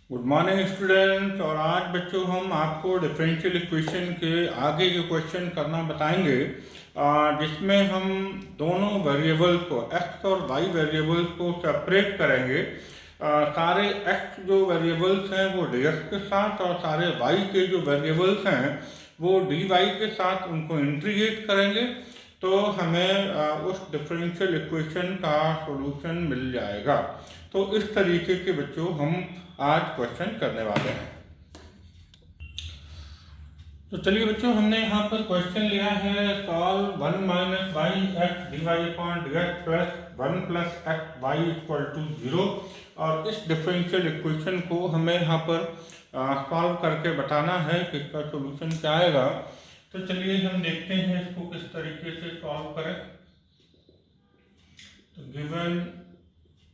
Good morning students. और आज बच्चों हम आपको डिफरेंशियल इक्वेशन के आगे के क्वेश्चन करना बताएंगे, जिसमें हम दोनों वेरिएबल्स को x और y वेरिएबल्स को सेपरेट करेंगे। सारे x जो वेरिएबल्स हैं वो dx के साथ और सारे y के जो वेरिएबल्स हैं वो dy के साथ उनको इंटीग्रेट करेंगे, तो हमें उस डिफरेंशियल इक्वेशन का सॉल्यूशन मिल जाएगा। तो इस तरीके के बच्चों हम आज क्वेश्चन करने वाले हैं। तो चलिए बच्चों, हमने यहाँ पर क्वेश्चन लिया है solve 1 minus y x d y upon D x plus 1 plus x Y equal to 0। और इस डिफरेंशियल इक्वेशन को हमें यहाँ पर सॉल्व करके बताना है कि इसका सॉल्यूशन क्या आएगा। तो चलिए हम देखते हैं इसको किस तरीके से सॉल्व करें। तो गिवन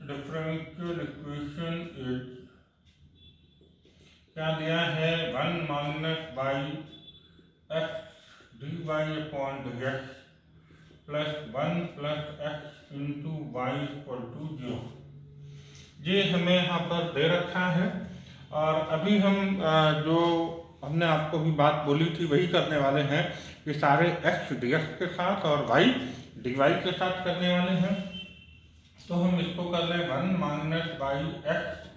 डिफरेंशियल इक्वेशन इज, क्या दिया है, 1 minus y x d y upon D x plus 1 plus x into y equal to 0। ये हमें यहाँ पर दे रखा है और अभी हम जो हमने आपको भी बात बोली थी वही करने वाले हैं कि सारे एक्स डी एक्स के साथ और वाई डी वाई के साथ करने वाले हैं। तो हम इसको कर लें 1 minus y x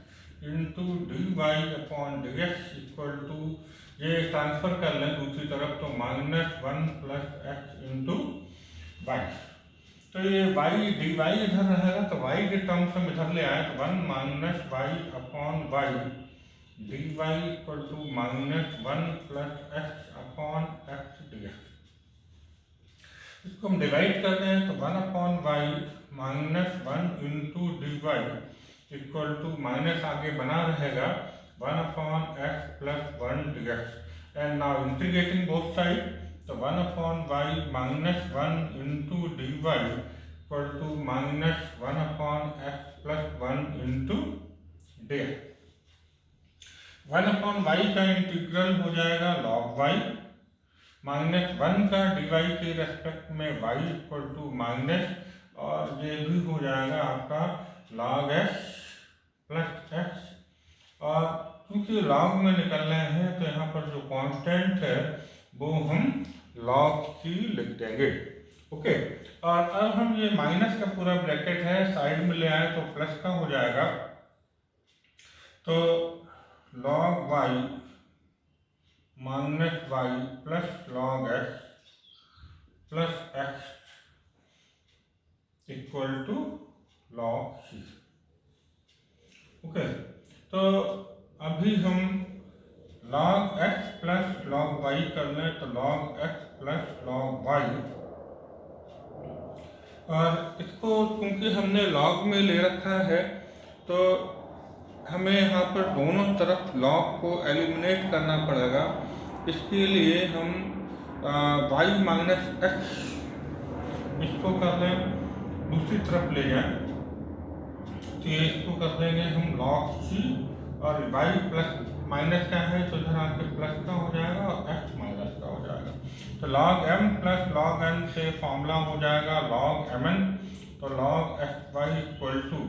into d y upon D x equal to, ये ट्रांसफर कर लें दूसरी तरफ, तो minus 1 plus x into y. तो ये वाई डी वाई इधर रहेगा, तो वाई के टर्म्स हम इधर ले आए, तो 1 minus y upon y d y equal to minus 1 plus x upon x D x. इसको हम डिवाइड कर रहे हैं, तो 1 upon y minus 1 into d y equal to, minus आगे बना रहेगा, 1 upon x plus 1 d x. And now integrating both side, तो 1 upon y minus 1 into d y equal to minus 1 upon x plus 1 into d x. 1 upon y का integral हो जाएगा log y, minus 1 का d y के respect में y equal to minus, और ये भी हो जाएगा आपका log x प्लस एक्स। और क्योंकि log में निकल रहे हैं तो यहाँ पर जो कांस्टेंट है वो हम log c लिख देंगे। ओके, और अब हम ये माइनस का पूरा ब्रैकेट है साइड में ले आए तो प्लस का हो जाएगा, तो log y minus y plus log x plus x equal to log c। Okay, तो अभी हम log x plus log y कर लें, तो log x plus log y, और इसको क्योंकि हमने log में ले रखा है तो हमें यहाँ पर दोनों तरफ log को एलिमिनेट करना पड़ेगा। इसके लिए हम y माइनस एक्स इसको कर लें, दूसरी तरफ ले जाएं, तो ये इसको कर देंगे हम log c, और y प्लस माइनस का है तो इधर आके प्लस का हो जाएगा और x माइनस का हो जाएगा, तो log m plus log n से फॉर्मूला हो जाएगा log mn, तो log xy equal to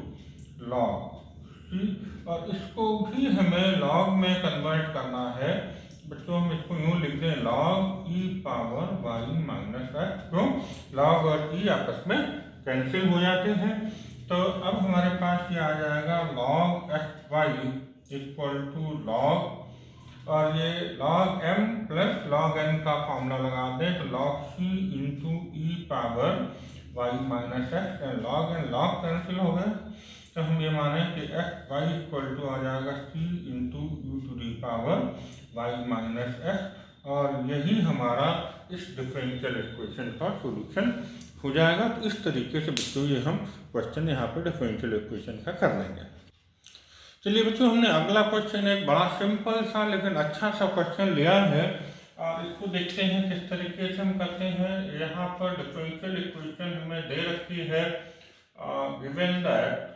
log c। और इसको भी हमें log में कन्वर्ट करना है बच्चों, हम इसको यूँ लिख दें log e power y minus x। क्यों? log और e आपस में कैंसिल हो जाते हैं, तो अब हमारे पास ये आ जाएगा log X Y equal to log, और ये log m plus log n का फॉर्मूला लगा दें, तो log c into E power y minus X, log n log cancel हो गए, तो हम ये माने कि एक्स वाई इक्वल टू आ जाएगा c into U to the power y minus X, और यही हमारा इस डिफरेंशियल इक्वेशन का सॉल्यूशन हो जाएगा। तो इस तरीके से बच्चों ये हम क्वेश्चन यहाँ पे डिफरेंशियल इक्वेशन का कर लेंगे। चलिए बच्चों, हमने अगला क्वेश्चन एक बड़ा सिंपल सा लेकिन अच्छा सा क्वेश्चन लिया है, और इसको देखते हैं किस तरीके से हम करते हैं। यहाँ पर डिफरेंशियल इक्वेशन हमें दे रखी है, given that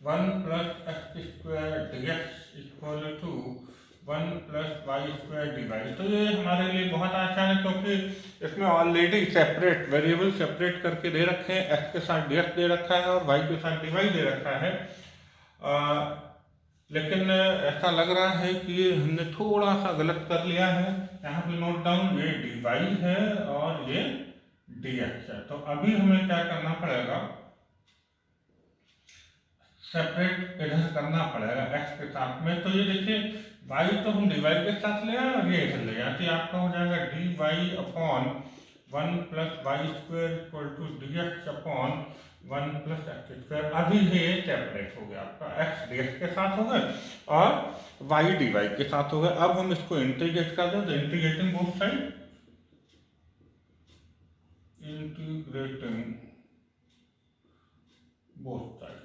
1 plus x square d x equal to 1 plus y square d y. तो ये हमारे लिए बहुत आसान है, क्योंकि इसमें ऑलरेडी सेपरेट वेरिएबल सेपरेट करके दे रखे हैं, एक्स के साथ डी एक्स दे रखा है और वाई के साथ डी वाई दे रखा है। लेकिन ऐसा लग रहा है कि हमने थोड़ा सा गलत कर लिया है। यहाँ पे नोट डाउन, ये dy है और ये dx है। तो अभी हमें क्या करना पड़ेगा, सेपरेट इधर करना पड़ेगा x के साथ में। तो ये देखिए y तो हम dy के साथ ले आए और ये इधर ले आए, तो आपका हो जाएगा dy upon 1 plus y square equal to dx upon 1 plus x square. अभी ये सेपरेट हो गया, आपका x dx के साथ हो गए और y dy के साथ हो गए। अब हम इसको इंटीग्रेट कर दें, तो integrating both side, integrating both side,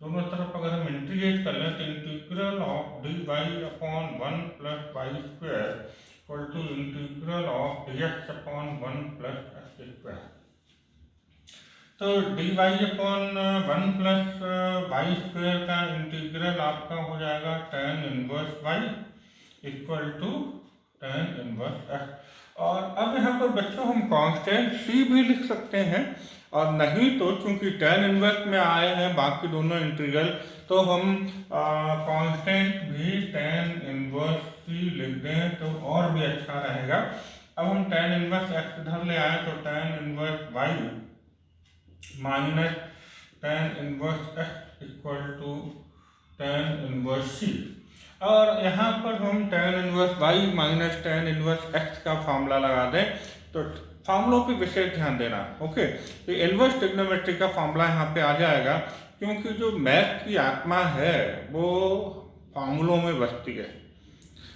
दोनों तरफ अगर हम इंटीग्रेट कर लें तो integral of dy upon 1 plus y square equal to integral of dx upon 1 plus x square. तो dy upon 1 plus y square का इंटीग्रल आपका हो जाएगा tan inverse y equal to tan inverse x। और अब यहाँ पर बच्चों हम कांस्टेंट c भी लिख सकते हैं, और नहीं तो चूंकि tan इनवर्स में आए हैं बाकी दोनों इंटीग्रल, तो हम कांस्टेंट भी tan इनवर्स c लिख दें तो और भी अच्छा रहेगा। अब हम tan इनवर्स x इधर ले आए तो tan inverse y minus tan inverse x equal to tan inverse c। और यहाँ पर हम tan inverse y minus tan inverse x का फॉर्मूला लगा दें, तो फॉर्मूलों पे विशेष ध्यान देना। ओके, तो इनवर्स ट्रिग्नोमेट्री का फॉर्मूला यहाँ पे आ जाएगा, क्योंकि जो मैथ की आत्मा है वो फॉर्मूलों में बसती है।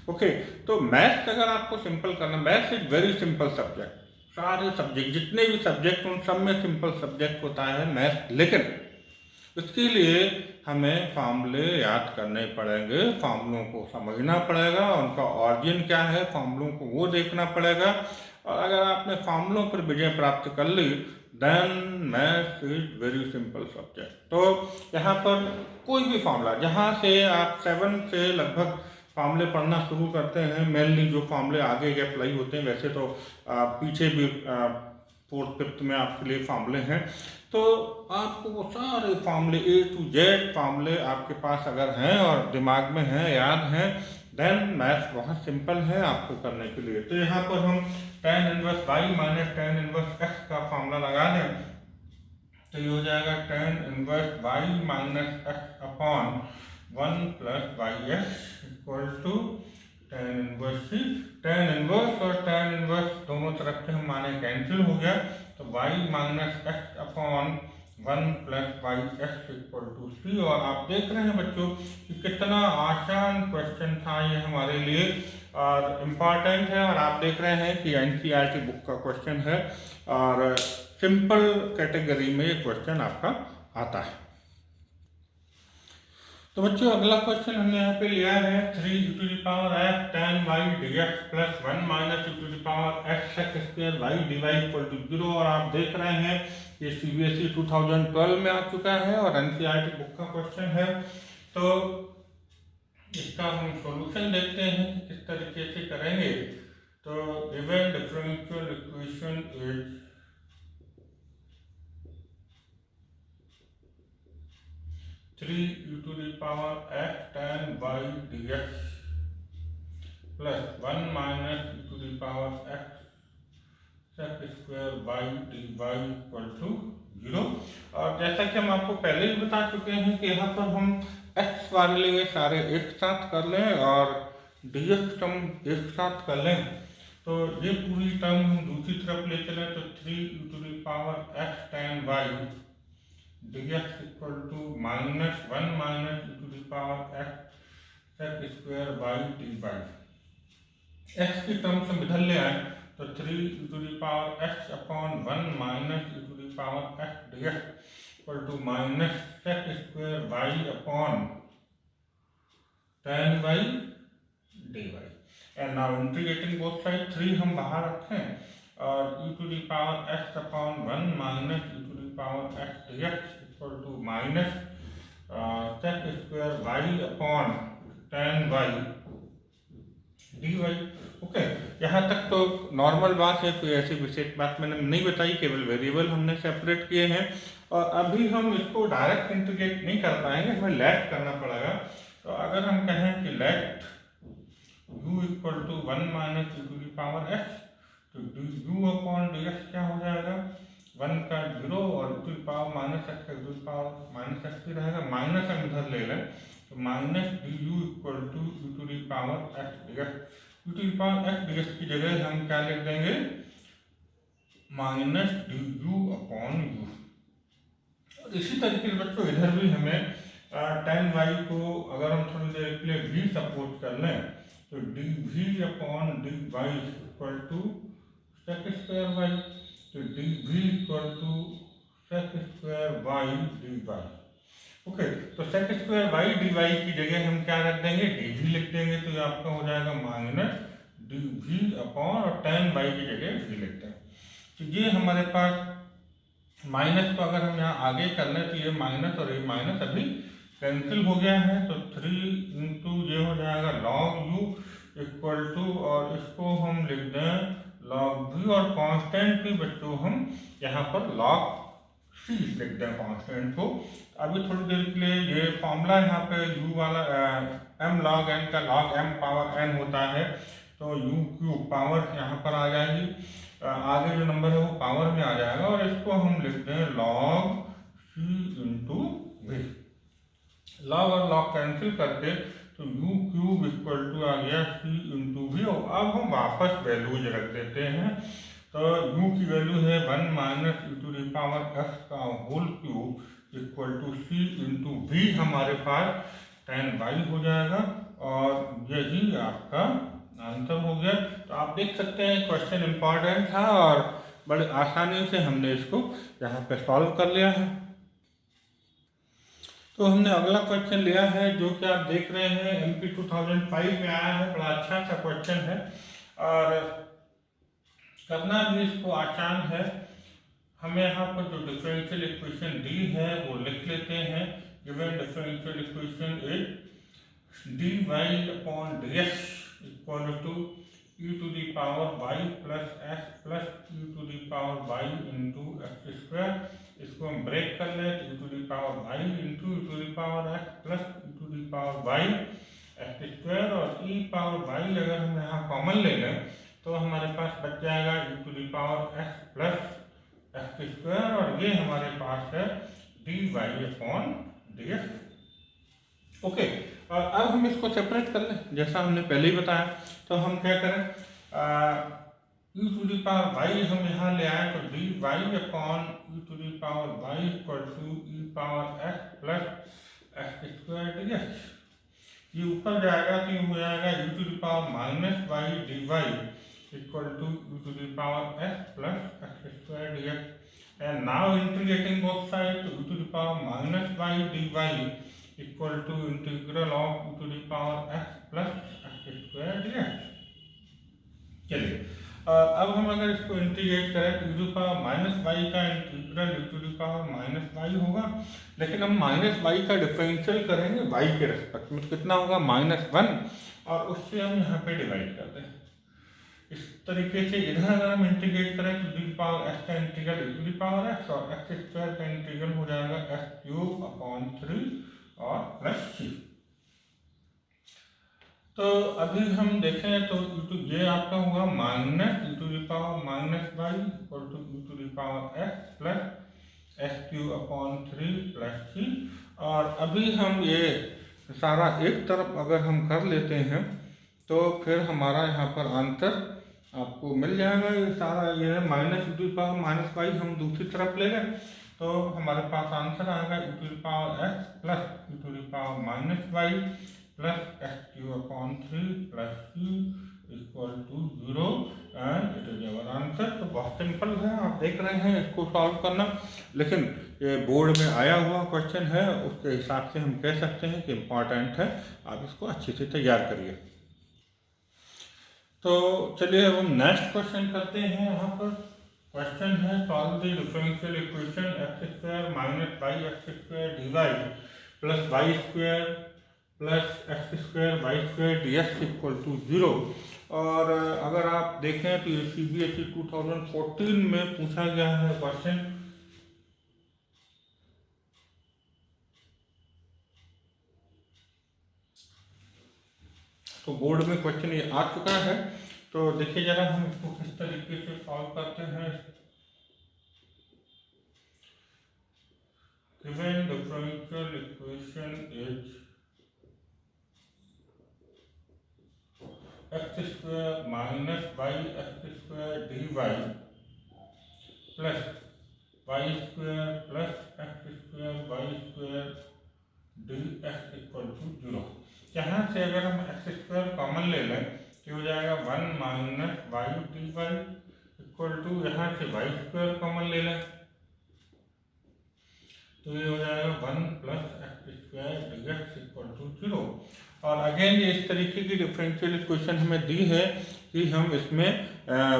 ओके, तो मैथ अगर आपको सिंपल करना, math is very simple subject, सारे सब्जेक्ट जितने भी सब्जेक्ट उन सब में सिंपल सब्जेक्ट होता है मैथ, लेकिन उसके लिए हमें फार्मूले याद करने पड़ेंगे, फार्मूलों को समझना पड़ेगा, उनका ऑरिजिन क्या है फार्मूलों को वो देखना पड़ेगा। और अगर आपने फार्मूलों पर विजय प्राप्त कर ली then math is very simple subject. तो यहाँ पर कोई भी फार्मूला, जहाँ से आप 7 से लगभग फार्मूले पढ़ना शुरू करते हैं, मेनली जो फार्मूले आगे अप्लाई होते हैं, वैसे तो पीछे भी 4th 5th में आपके लिए फार्मूले हैं, तो आपको वो सारे फार्मूले A to Z फार्मूले आपके पास अगर हैं और दिमाग में हैं, याद हैं, देन मैथ बहुत सिंपल है आपको करने के लिए। तो यहाँ पर हम tan inverse y minus tan inverse x का फार्मूला लगा दें, तो ये हो जाएगा tan inverse y minus x upon 1 plus y x equal to tan inverse c। tan inverse और tan इनवर्स दोनों तरफ से हम माने कैंसिल हो गया, तो y minus x upon 1 plus y x equal to c। और आप देख रहे हैं बच्चों कि कितना आसान क्वेश्चन था ये हमारे लिए, और इम्पॉर्टेंट है, और आप देख रहे हैं कि एनसीईआरटी बुक का क्वेश्चन है और सिंपल कैटेगरी में ये क्वेश्चन आपका आता है। तो बच्चों अगला क्वेश्चन हमने यहाँ पे लिया है 3 to the power f tan y dx plus 1 minus to the power x square y dy equal to 0। और आप देख रहे हैं ये CBSE 2012 में आ चुका है और एनसीईआरटी बुक का क्वेश्चन है। तो इसका हम सॉल्यूशन देखते हैं कि किस तरीके से करेंगे। तो given differential equation is 3 to the power f tan y dx plus 1 minus to the power x sec square y dy equal to 0। और जैसा कि हम आपको पहले ही बता चुके हैं कि यहाँ पर हम x वाले लिए सारे एक साथ कर लें और dx टर्म एक साथ कर लें, तो ये पूरी टर्म हम दूसरी तरफ ले चलें, तो 3 to the power f tan y dx equal to minus 1 minus to the power x sec square y dy। x की टर्म्स हम इधर ले आए, तो 3 to the power x upon 1 minus to the power x dx equal to minus sec square y upon tan y dy। And now integrating both side, 3 हम बाहर रखें और e to the power x upon 1 minus e to the power x dx equal to minus sec square y upon tan y dy। Okay, यहाँ तक तो normal बात है, कोई ऐसी विशेष बात मैंने नहीं बताई, केवल वेरिएबल हमने सेपरेट किए हैं। और अभी हम इसको डायरेक्ट इंटीग्रेट नहीं कर पाएंगे, हमें लेट करना पड़ेगा। तो अगर हम कहें कि let u equal to 1 minus e to the power x, तो u अपॉन डी एक्स क्या हो जाएगा, 1 का 0 और e to the power minus X का e to the power minus X ही रहेगा, माइनस हम इधर ले लें तो minus D U equal to e to the power X D X. e to the power X D x की जगह हम क्या लिख देंगे, minus D you upon you. इसी तरीके से बच्चों इधर भी हमें tan y को अगर हम थोड़ी देर के लिए v सपोज कर लें तो d v upon d y equal to sec square y, तो d v equal to sec square y d y. Okay, तो sec square y d y की जगह हम क्या रख देंगे, डी वी लिख देंगे, तो ये आपका हो जाएगा माइनस डी वी अपॉन और tan y की जगह v लिखते हैं। तो ये हमारे पास माइनस को अगर हम यहाँ आगे कर लें तो ये माइनस और ये माइनस अभी कैंसिल हो गया है, तो 3 इंटू ये हो जाएगा लॉग यू इक्वल टू, और इसको हम लिख दें लॉग वी, और कांस्टेंट भी बच्चों हम यहाँ पर लॉग सी लिख दें कांस्टेंट को। अभी थोड़ी देर के लिए ये फॉर्मूला यहाँ पे u वाला m लॉग n का लॉग m पावर n होता है, तो u क्यूब पावर यहाँ पर आ जाएगी, आगे जो नंबर है वो पावर में आ जाएगा, और इसको हम लिख दें log c into v. Log और लॉग कैंसिल करके तो u क्यूब इक्वल टू आ गया c इंटू वी। अब हम वापस वैल्यूज रख देते हैं, तो u की वैल्यू है 1 minus e to the power x का whole cube equal to c into v, हमारे पास tan y हो जाएगा, और यही आपका आंसर हो गया। तो आप देख सकते हैं क्वेश्चन इम्पॉर्टेंट था और बड़े आसानी से हमने इसको यहाँ पे सॉल्व कर लिया है। तो हमने अगला क्वेश्चन लिया है जो कि आप देख रहे हैं MP 2005 में आया है, बड़ा अच्छा सा क्वेश्चन है और करना भी इसको आसान है। हमें यहाँ पर जो डिफरेंशियल इक्वेशन दी है वो लिख लेते हैं। Given differential equation is dy upon dx equal to e to the power y plus x plus e to the power y into x square. इसको हम ब्रेक कर लें तो e to the power y into e to the power x plus e to the power y x square, और e power y अगर हम यहाँ common ले लें तो हमारे पास बच जाएगा e to the power x plus x square, और ये हमारे पास है dy अपॉन dx। ओके, और अब हम इसको सेपरेट कर लें जैसा हमने पहले ही बताया। तो हम क्या करें, e to the power y हम यहाँ ले आए तो dy upon e to the power y equal to e power x plus x square dx। ये ऊपर जाएगा तो ये हो जाएगा e to the power minus y dy equal to e to the power x plus x square dx। And now integrating both side तो e to the power minus y dy equal to integral of e to the power x plus x square dx। चलिए अब हम अगर इसको integrate करें तो e to the power minus y का integral e to the power minus y होगा, लेकिन हम माइनस y का डिफरेंशियल करेंगे y के रेस्पेक्ट में, कितना होगा -1, और उससे हम यहाँ पे डिवाइड कर दें। इस तरीके से इधर अगर हम इंटीग्रेट करें तो डी पावर x का integral e to the power x और एक्स स्क्वायर का इंटीग्रल हो जाएगा x क्यूब अपॉन 3 और प्लस c। तो अभी हम देखें तो ये आपका हुआ minus e to the power minus y equal to e to the power x plus x cube upon 3 plus c। और अभी हम ये सारा एक तरफ अगर हम कर लेते हैं तो फिर हमारा यहाँ पर आंसर आपको मिल जाएगा। ये सारा ये minus e to the power minus y हम दूसरी तरफ ले लें तो हमारे पास आंसर आएगा e to the power x plus e to the power minus y plus x cube upon 3 plus c equal to 0 and it is our answer. तो बहुत सिंपल है, आप देख रहे हैं इसको सॉल्व करना, लेकिन ये बोर्ड में आया हुआ क्वेश्चन है उसके हिसाब से हम कह सकते हैं कि इम्पॉर्टेंट है, आप इसको अच्छे से तैयार करिए। तो चलिए अब हम नेक्स्ट क्वेश्चन करते हैं। यहाँ पर क्वेश्चन है solve the differential equation x square minus y x square d y plus y square plus x square y square d x equal to 0। और अगर आप देखें तो ये CBSE 2014 में पूछा गया है क्वेश्चन। तो बोर्ड में क्वेश्चन ये आ चुका है। तो देखिए जरा हम इसको किस तरीके से सॉल्व करते हैं। Given differential equation is x square minus y x square d y plus y square plus x square y square d x equal to 0। यहाँ से अगर हम एक्स स्क्वायर कॉमन ले लें तो हो जाएगा 1 minus y d y equal to, यहाँ से वाई स्क्वायर कॉमन ले लें तो ये हो जाएगा 1 plus x square d x equal to 0। और अगेन ये इस तरीके की डिफरेंशियल इक्वेशन हमें दी है कि हम इसमें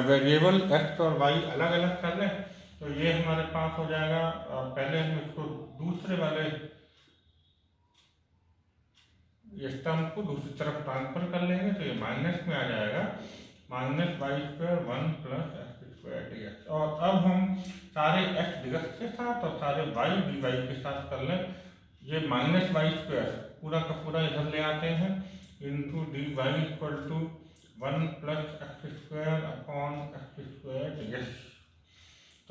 वेरिएबल एक्स और वाई अलग अलग कर लें। तो ये हमारे पास हो जाएगा, पहले हम इसको दूसरे वाले इस टर्म को दूसरी तरफ ट्रांसफर कर लेंगे तो ये माइनस में आ जाएगा, minus y square 1 plus x square d x. और अब हम सारे एक्स डी एक्स के साथ और सारे वाई डी वाई के साथ कर लें। ये माइनस वाई स्क्वायर पूरा का पूरा इधर ले आते हैं into d y equal to 1 plus x square upon x square d x.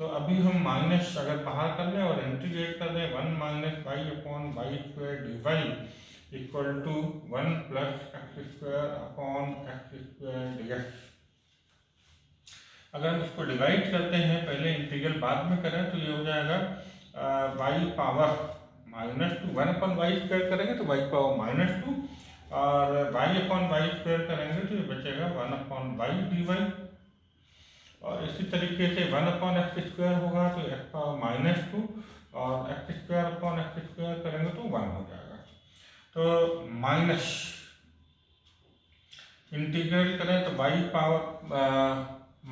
तो अभी हम माइनस अगर बाहर कर लें और इंटीग्रेट कर दें 1 minus y upon y square d y equal to 1 plus x square upon x square d x. अगर हम इसको डिवाइड करते हैं, पहले इंटीग्रल बाद में करें तो ये हो जाएगा y power -2 1 upon y square करेंगे तो वाई पावर -2 और वाई अपॉन वाई स्क्वायर करेंगे तो ये बचेगा 1 अपॉन वाई डी वाई। और इसी तरीके से 1 अपॉन एक्स स्क्वायर होगा तो एक्स पावर -2 और x square upon x square करेंगे तो 1 हो जाएगा। तो माइनस इंटीग्रेट करें तो वाई पावर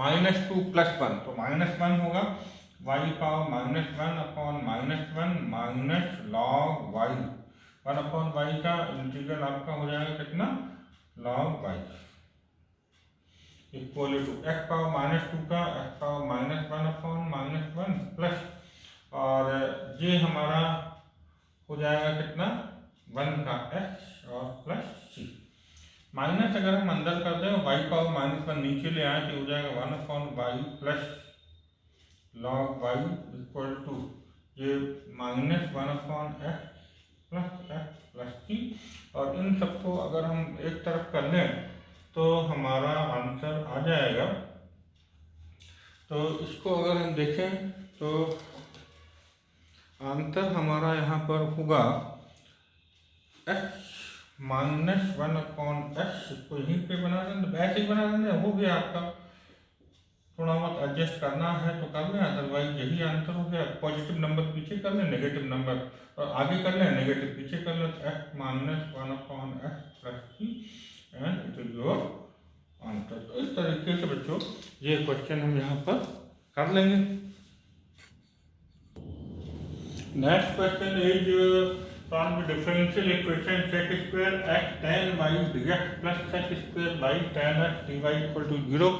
-2 प्लस 1 तो -1 होगा, y power -1 upon -1 minus log y. 1 upon y का इंटीग्रल आपका हो जाएगा कितना, log y equal to x power -2 का एक्स पावर -1 अपॉन -1 प्लस और ये हमारा हो जाएगा कितना 1 का एक्स और प्लस सी। माइनस अगर हम अंदर कर दें वाई पावर -1 नीचे ले आए तो हो जाएगा 1 upon y plus log y equal to ये -1 अपॉन एक्स प्लस सी। और इन सबको अगर हम एक तरफ कर लें तो हमारा आंसर आ जाएगा। तो इसको अगर हम देखें तो आंसर हमारा यहाँ पर होगा x -1 अपॉन एक्स। इसको यहीं पे बना देंगे, ऐसे ही बना देंगे, हो गया आपका। थोड़ा बहुत एडजस्ट करना है तो कर लें, अदरवाइज यही आंसर हो गया। पॉजिटिव नंबर पीछे कर लें, नेगेटिव नंबर और आगे कर लें, नेगेटिव पीछे कर लें। x -1 upon x plus c and it is your answer. तो इस तरीके से बच्चों ये क्वेश्चन हम यहाँ पर कर लेंगे। Next question is solve the differential equation sec square x tan y dx plus sec square y tan x dy equal to 0।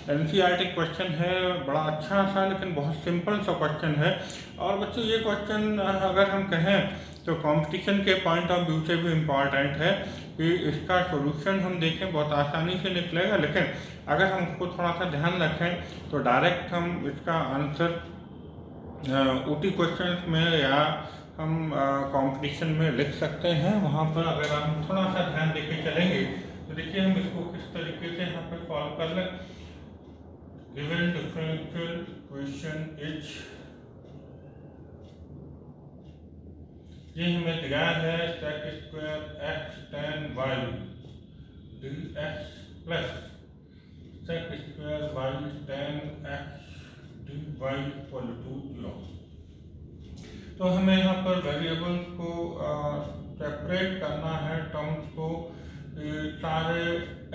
NCERT question है, बड़ा अच्छा सा लेकिन बहुत सिंपल सा क्वेश्चन है। और बच्चों ये क्वेश्चन अगर हम कहें तो कंपटीशन के पॉइंट ऑफ व्यू से भी इम्पॉर्टेंट है कि इसका सॉल्यूशन हम देखें बहुत आसानी से निकलेगा, लेकिन अगर हम उसको थोड़ा सा ध्यान रखें तो डायरेक्ट हम इसका आंसर ओटी क्वेश्चन में या हम कंपटीशन में लिख सकते हैं। वहाँ पर अगर हम थोड़ा सा ध्यान देके चलेंगे तो देखिए हम इसको किस तरीके से यहाँ पर सॉल्व कर लें। गिवन डिफरेंशियल इक्वेशन इज, ये हमें दिया है sec square x tan y dx plus sec square y tan x dy equal to 0। तो हमें यहाँ पर वेरिएबल्स को सेपरेट करना है, टर्म्स को सारे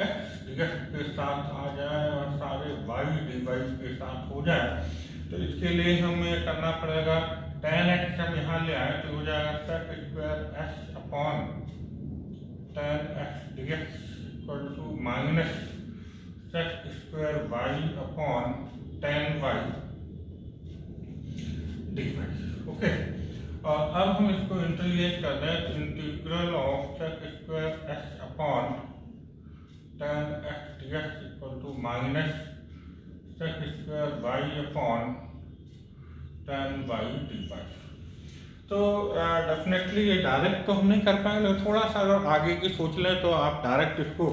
x dx के साथ आ जाए और सारे y dy के साथ हो जाए। तो इसके लिए हमें करना पड़ेगा tan x हम यहाँ ले आए तो हो जाएगा sec square x upon tan x dx equal to minus sec square y upon tan y dy। Okay, और अब हम इसको इंटीग्रेट कर दें तो integral of sec square x upon tan x dx equal to minus sec square y upon tan y dy। तो definitely ये direct तो हम नहीं कर पाएंगे, थोड़ा सा अगर आगे की सोच लें तो आप डायरेक्ट इसको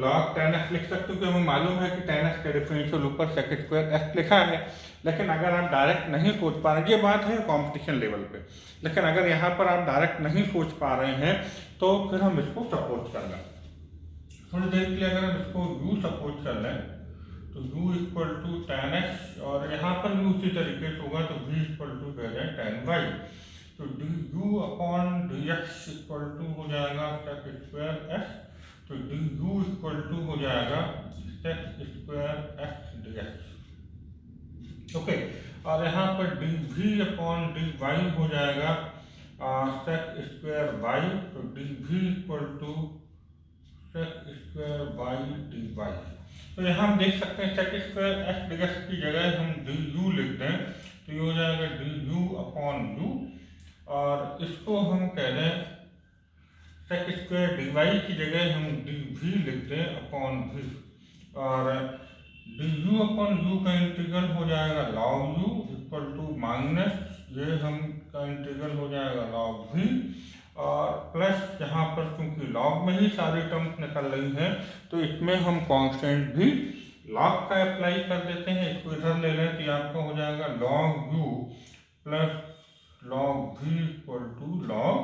log tan x लिख सकते हो, क्योंकि हमें मालूम है कि tan x का डिफरेंशियल ऊपर सेक स्क्वायर x लिखा है। लेकिन अगर आप डायरेक्ट नहीं सोच पा रहे, ये बात है कंपटीशन लेवल पे, लेकिन अगर यहाँ पर आप डायरेक्ट नहीं सोच पा रहे हैं तो फिर हम इसको सपोज कर लें। थोड़ी देर के लिए अगर हम इसको u सपोज कर लें तो u equal to tan x, और यहाँ पर भी उसी तरीके से होगा तो v इक्वल टू कह रहे हैं tan y। तो du upon dx equal to हो जाएगा सेक स्क्वायर x, तो du इक्वल टू हो जाएगा sec square x dx। Okay, और यहाँ पर dv अपॉन dy हो जाएगा सेक स्क्वायर y, तो dv equal to sec square y dy। तो यहाँ हम देख सकते हैं सेक स्क्वायर x dx की जगह हम du लिख दें तो ये हो जाएगा du अपॉन u, और इसको हम कह दें सेक स्क्वायर dy की जगह हम dv लिख दें अपॉन v, और du अपॉन u का इंटीग्रल हो जाएगा log u equal to minus ये हम का इंटीग्रल हो जाएगा log v, और प्लस यहाँ पर क्योंकि log में ही सारी टर्म्स निकल रही हैं तो इसमें हम कांस्टेंट भी log का अप्लाई कर देते हैं। इसको इधर ले लें तो आपका हो जाएगा log u plus log v equal to log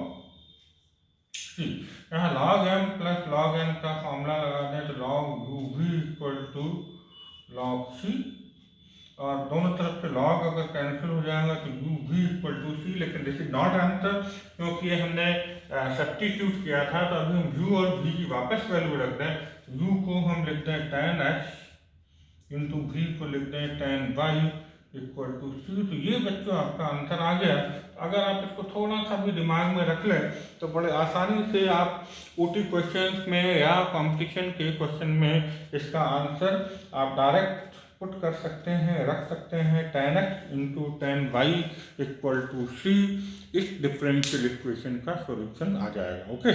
c। यहाँ log m plus log n का फॉर्मूला लगा दें तो log u v equal to log c, और दोनों तरफ से log अगर कैंसिल हो जाएगा तो u v equal to c। लेकिन दिस इज नॉट आंसर, क्योंकि ये हमने सब्स्टिट्यूट किया था, तो अभी हम u और v की वापस वैल्यू रख दें। u को हम लिखते हैं tan x इंटू v को लिखते हैं tan y equal to c। तो ये बच्चों आपका आंसर आ गया। अगर आप इसको थोड़ा सा भी दिमाग में रख लें तो बड़े आसानी से आप ओटी क्वेश्चंस में या कंपटीशन के क्वेश्चन में इसका आंसर आप डायरेक्ट पुट कर सकते हैं, रख सकते हैं। tan x into tan y equal to c, इस डिफरेंशियल इक्वेशन का सॉल्यूशन आ जाएगा। ओके,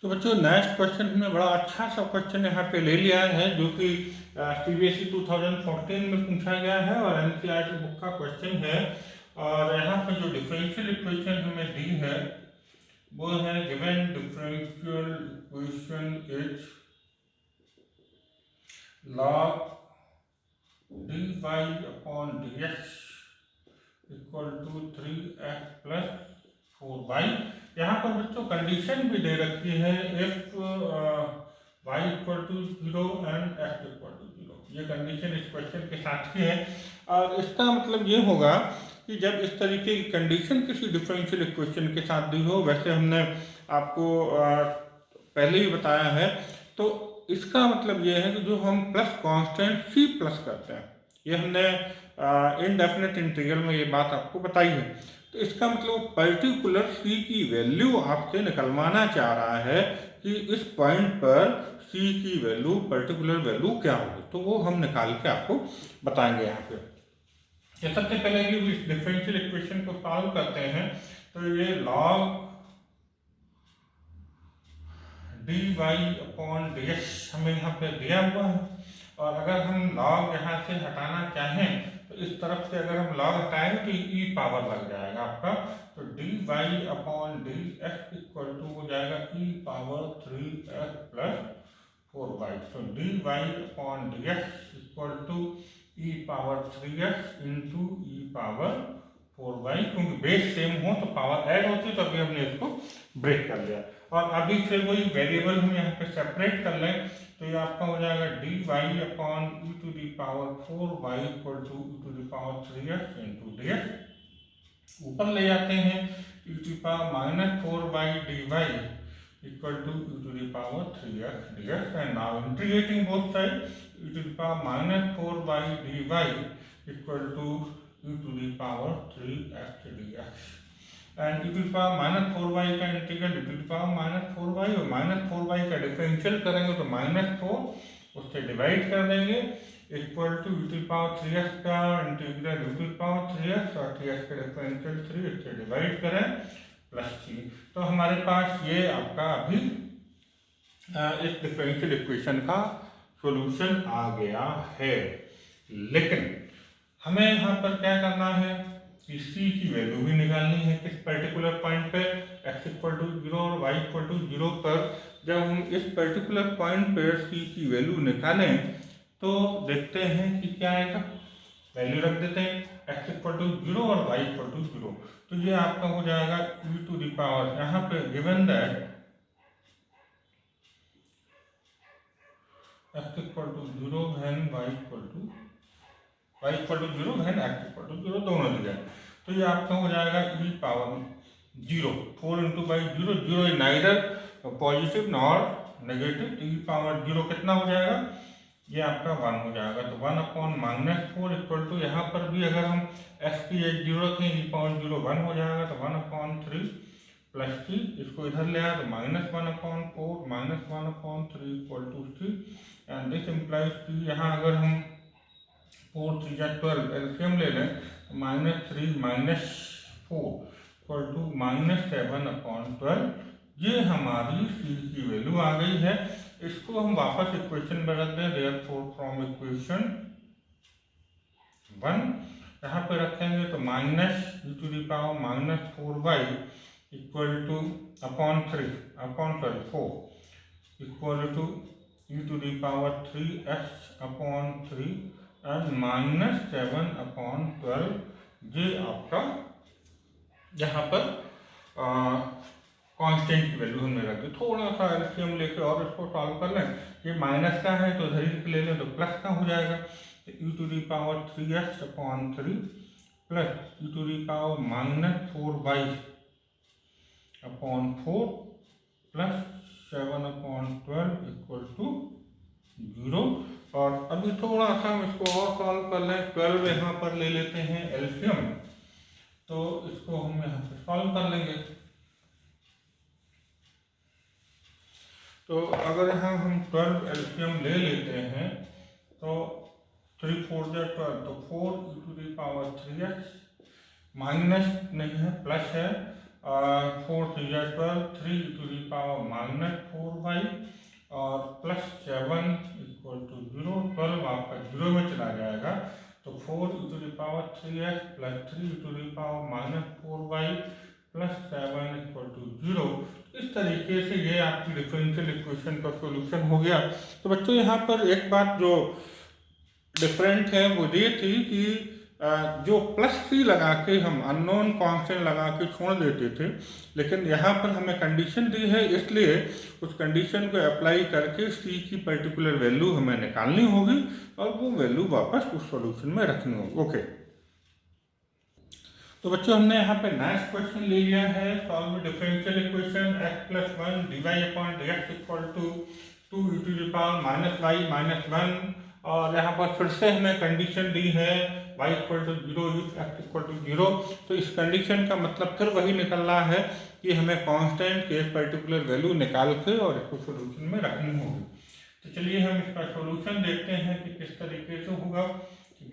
तो बच्चों नेक्स्ट क्वेश्चन हमने बड़ा अच्छा सा क्वेश्चन यहाँ पे ले लिया है, जो कि CBSE 2014 में पूछा गया है और NCERT बुक का क्वेश्चन है। और यहाँ पर जो डिफरेंशियल इक्वेशन हमें दी है वो है given differential equation is log dy upon dx equal to 3x plus 4y। यहाँ पर बच्चों कंडीशन भी दे रखी है, if y equal to 0 and x equal to 0। ये कंडीशन इस क्वेश्चन के साथ ही है, और इसका मतलब ये होगा कि जब इस तरीके की कंडीशन किसी डिफरेंशियल इक्वेशन के साथ दी हो, वैसे हमने आपको पहले ही बताया है, तो इसका मतलब ये है कि जो हम प्लस कांस्टेंट c प्लस करते हैं, ये हमने इनडेफिनेट इंटीग्रल में ये बात आपको बताई है। तो इसका मतलब पर्टिकुलर c की वैल्यू आपसे निकलवाना चाह रहा है कि इस पॉइंट पर c की वैल्यू पर्टिकुलर वैल्यू क्या होगी, तो वो हम निकाल के आपको बताएंगे यहाँ पे। सबसे पहले इस डिफरेंशियल इक्वेशन को सॉल्व करते हैं, तो ये log dy अपॉन dx हमें यहाँ पे दिया हुआ है, और अगर हम log यहाँ से हटाना चाहें तो इस तरफ से अगर हम log हटाएं तो e पावर लग जाएगा आपका, तो dy upon dx equal to हो जाएगा e power 3x plus 4y। तो dy upon dx equal to e power 3x into e power 4y, क्योंकि बेस सेम हो तो पावर ऐड होती है, तो अभी हमने इसको ब्रेक कर लिया। और अभी फिर वही वेरिएबल हम यहाँ पे सेपरेट कर लें तो ये आपका हो जाएगा dy upon e to the power 4y equal to e to the power 3x into dx। ऊपर ले जाते हैं e to the power minus 4y dy equal to e to the power 3x dx, and now integrating both side e to the power minus 4y dy equal to e to the power 3x dx, and e to the power minus 4y का integral e to the power minus 4y, और minus 4y का differential करेंगे तो minus 4 उससे divide कर देंगे equal to e to the power 3x का integral e to the power 3x, और 3x का डिफरेंशियल 3 इससे डिवाइड करें प्लस 3। तो हमारे पास ये आपका अभी इस डिफरेंशियल इक्वेशन का सॉल्यूशन आ गया है। लेकिन हमें यहाँ पर क्या करना है कि c की वैल्यू भी निकालनी है किस पर्टिकुलर पॉइंट पे, x इक्वल टू 0 और y इक्वल टू 0 पर। जब हम इस पर्टिकुलर पॉइंट पर c की वैल्यू निकालें तो देखते हैं कि क्या आएगा। वैल्यू रख देते हैं x इक्वल टू 0 और y इक्वल टू 0, तो ये आपका हो जाएगा e टू द पावर, यहाँ पे given that x equal to 0 when y equal to 0 when x equal to 0 दोनों जगह, तो ये आपका हो जाएगा e power 0, 4 into by 0, 0 is neither positive nor negative, तो e पावर 0 कितना हो जाएगा, ये आपका 1 हो जाएगा। तो 1 अपॉन -4 इक्वल टू, यहाँ पर भी अगर हम x की एज 0 रखें e पावर 0 1 हो जाएगा, तो 1 अपॉन 3 प्लस 3, इसको इधर ले आया तो -1 upon 4 -1 upon 3 equal to 3, and this implies कि यहाँ अगर हम 4 3 या 12 एलसीएम ले लें तो -3 -4 इक्वल टू -7 अपॉन 12, ये हमारी c की वैल्यू आ गई है। इसको हम वापस इक्वेशन में रख दें, देयरफॉर फ्रॉम इक्वेशन 1 यहाँ पे रखेंगे तो -e⁻⁻4y equal to upon 4 equal to e⁻3x upon 3 and -7 upon 12, ये आपका यहाँ पर कांस्टेंट की वैल्यू हमने रख दी। थोड़ा सा एलसीएम लेके और इसको सॉल्व कर लें, ये माइनस का है तो इधर ही ले लें तो प्लस का हो जाएगा, तो e⁻3x upon 3 plus e⁻⁻4y upon 4 plus 7 upon 12 equal to 0। और अभी थोड़ा सा हम इसको और सॉल्व कर लें, 12 यहाँ पर ले लेते हैं एलसीएम, तो इसको हम यहाँ पे सॉल्व कर लेंगे। तो अगर यहाँ हम 12 एलसीएम ले लेते हैं तो 3 4 12, तो 4e⁻3x माइनस नहीं है प्लस है, 4 3 12, 3e⁻⁻4y और प्लस 7 इक्वल टू 0, 12 आपका 0 में चला जाएगा, तो 4e⁻3x plus 3e⁻⁻4y plus 7 equal to 0। इस तरीके से ये आपकी डिफरेंशियल इक्वेशन का सॉल्यूशन हो गया। तो बच्चों यहाँ पर एक बात जो डिफरेंट है वो ये थी कि जो प्लस सी लगा के हम अननोन कांस्टेंट लगा के छोड़ देते थे, लेकिन यहाँ पर हमें कंडीशन दी है, इसलिए उस कंडीशन को अप्लाई करके सी की पर्टिकुलर वैल्यू हमें निकालनी होगी और वो वैल्यू वापस उस सॉल्यूशन में रखनी होगी। ओके, तो बच्चों हमने यहाँ पे नेक्स्ट क्वेश्चन ले लिया है, solve differential equation x plus 1 dy upon dx equal to 2e⁻−y−1, और यहाँ पर फिर से हमें कंडीशन दी है y equal to 0 if x equal to 0। तो इस कंडीशन का मतलब फिर वही निकल रहा है कि हमें कांस्टेंट के पर्टिकुलर वैल्यू निकाल के और इसको सोल्यूशन में रखनी होगी। तो चलिए हम इसका सोल्यूशन देखते हैं कि किस तरीके से होगा।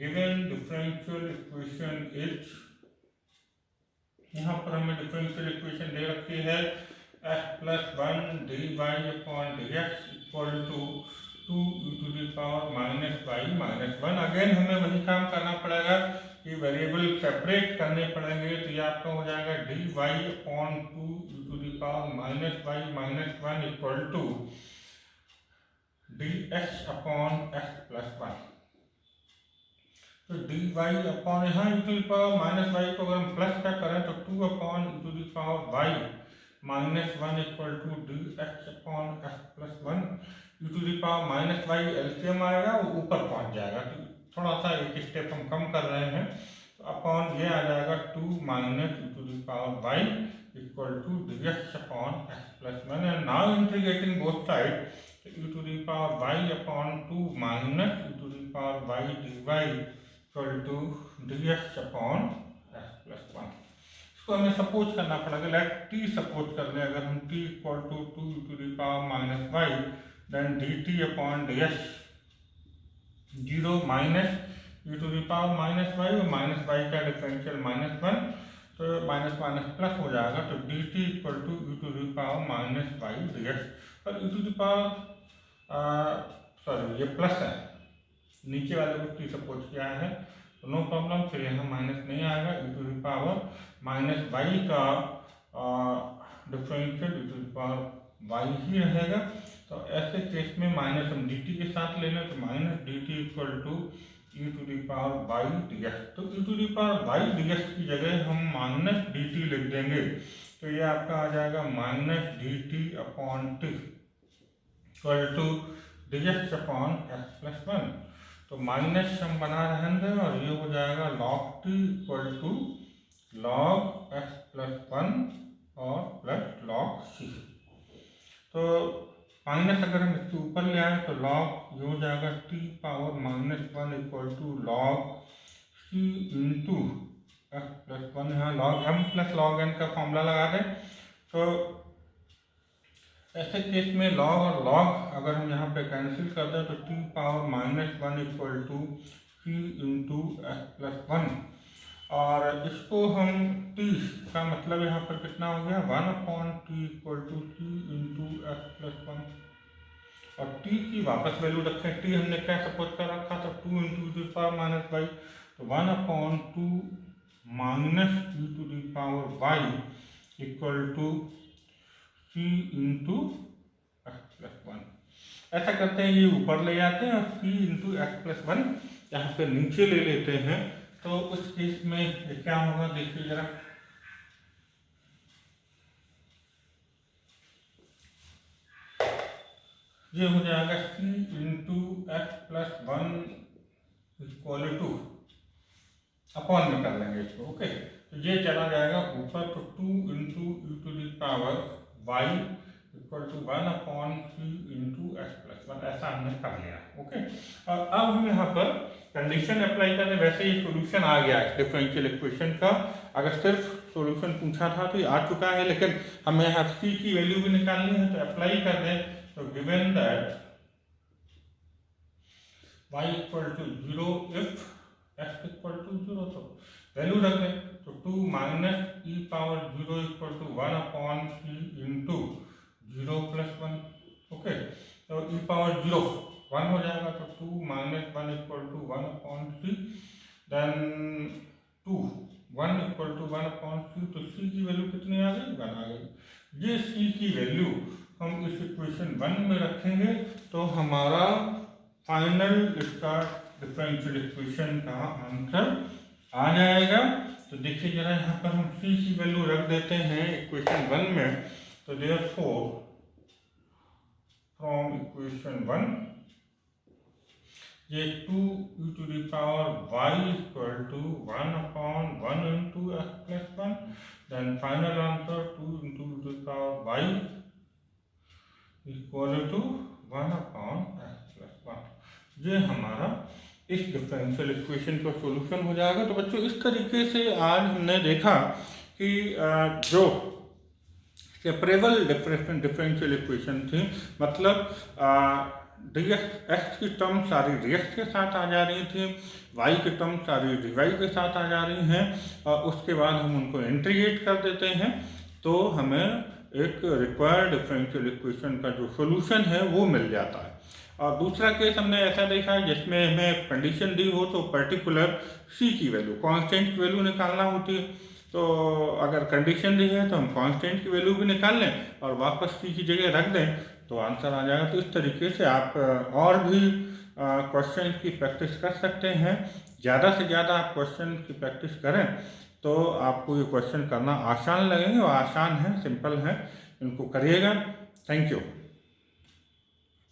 गिवन डिफरेंशियल इक्वेशन इज, यहाँ पर हमें डिफरेंशियल इक्वेशन दे रखी है x plus 1 dy upon dx equal to 2e⁻−y−1। Again हमें वही काम करना पड़ेगा कि वेरिएबल सेपरेट करने पड़ेंगे, तो ये आपका हो जाएगा dy upon 2e⁻−y−1 equal to dx upon x plus 1। तो dy अपॉन यहाँ e⁻−y को अगर हम प्लस का करें तो 2 upon e⁻y−1 equal to dx upon x plus 1। e⁻−y LCM आएगा वो ऊपर पहुँच जाएगा, तो थोड़ा सा एक स्टेप हम कम कर रहे हैं, तो अपॉन ये आ जाएगा 2 - e⁻y equal to dx upon x plus 1। And now integrating both side, e⁻y upon 2 - e⁻y dy equal to dx upon x plus 1। इसको हमें सपोज करना पड़ेगा, लेट t सपोज कर लें, अगर हम t equal to 2e⁻−y then dt upon dx 0 minus e⁻−y और -y का डिफरेंशियल -1, तो माइनस माइनस प्लस हो जाएगा, तो dt equal to e⁻−y dx। और e to the power sorry ये प्लस है, नीचे वाले को टी सपोज किया है तो नो प्रॉब्लम, फिर यहाँ माइनस नहीं आएगा, e to the power minus y का differential e to the power y ही रहेगा। तो ऐसे केस में माइनस हम डी टी के साथ ले लें तो minus d t equal to e to the power y d x. तो e to the power y d x की जगह हम माइनस डी टी लिख देंगे तो ये आपका आ जाएगा minus d t upon t equal to d x upon x plus one. तो माइनस हम बना रहेंगे और ये हो जाएगा log t equal to log x plus one और प्लस लॉग सी। तो माइनस अगर हम इसके ऊपर ले आए तो लॉग ये हो जाएगा t power minus one equal to log c into x plus one. यहाँ log m plus log n का फॉर्मूला लगा दें। तो ऐसे केस में लॉग और लॉग अगर हम यहाँ पे कैंसिल कर दें तो t power minus one equal to c into x plus one, और इसको हम t का मतलब यहाँ पर कितना हो गया 1/t equal to c into x plus one, और t की वापस वैल्यू रखें। t हमने क्या सपोज कर रखा था 2 into the power minus y, तो 1/2 minus e to the power y equal to c into x plus one. ऐसा करते हैं, ये ऊपर ले जाते हैं और c into x plus one यहाँ पे नीचे ले लेते हैं। तो उस केस में क्या होगा देखिए जरा, ये हो जाएगा c into x plus one equal to upon में कर लेंगे इसको, ओके। तो ये चला जाएगा ऊपर, तो 2 into e to the power y equal to 1/3 into x plus one, ऐसा हमने कर लिया, ओके। और अब हम यहाँ पर कंडीशन अप्लाई करें। वैसे ये सॉल्यूशन आ गया है डिफरेंशियल इक्वेशन का, अगर सिर्फ सॉल्यूशन पूछा था तो ये आ चुका है, लेकिन हमें यहाँ c की वैल्यू भी निकालनी है तो अप्लाई कर दें। तो given that y equal to 0 if x equal to 0, तो वैल्यू रख दें। तो 2 minus e power 0 equal to 1/3 into 0 plus 1, okay. तो ई पावर 0 1 हो जाएगा, तो 2 minus 1 equal to 1/3, then 2 1 equal to 1/3, तो c की वैल्यू कितनी आ गई 1 आ गई। ये c की वैल्यू हम इस इक्वेशन 1 में रखेंगे तो हमारा फाइनल इसका डिफरेंशियल इक्वेशन का आंसर आ जाएगा। तो देखिए जरा यहाँ पर हम c की वैल्यू रख देते हैं इक्वेशन 1 में। तो देयरफॉर फ्रॉम इक्वेशन 1 ये 2 e to the power y equal to 1/1 into x plus one, then final answer 2 into the power y equal to 1/x plus one. ये हमारा इस डिफरेंशियल इक्वेशन का सॉल्यूशन हो जाएगा। तो बच्चों इस तरीके से आज हमने देखा कि जो सेपरेबल डिफरेंशियल इक्वेशन थी, मतलब डी एक्स की टर्म सारी डी एक्स के साथ आ जा रही थी, वाई की टर्म सारी डी वाई के साथ आ जा रही हैं, और उसके बाद हम उनको इंटीग्रेट कर देते हैं तो हमें एक रिक्वायर्ड डिफरेंशियल इक्वेशन का जो सॉल्यूशन है वो मिल जाता है। और दूसरा केस हमने ऐसा देखा है जिसमें हमें कंडीशन दी हो तो पर्टिकुलर c की वैल्यू, कांस्टेंट की वैल्यू निकालना होती है। तो अगर कंडीशन दी है तो हम कांस्टेंट की वैल्यू भी निकाल लें और वापस c की जगह रख दें तो आंसर आ जाएगा। तो इस तरीके से आप और भी क्वेश्चन की प्रैक्टिस कर सकते हैं। ज़्यादा से ज़्यादा आप क्वेश्चन की प्रैक्टिस करें तो आपको ये क्वेश्चन करना आसान लगेंगे, और आसान है, सिंपल है, इनको करिएगा। Thank you.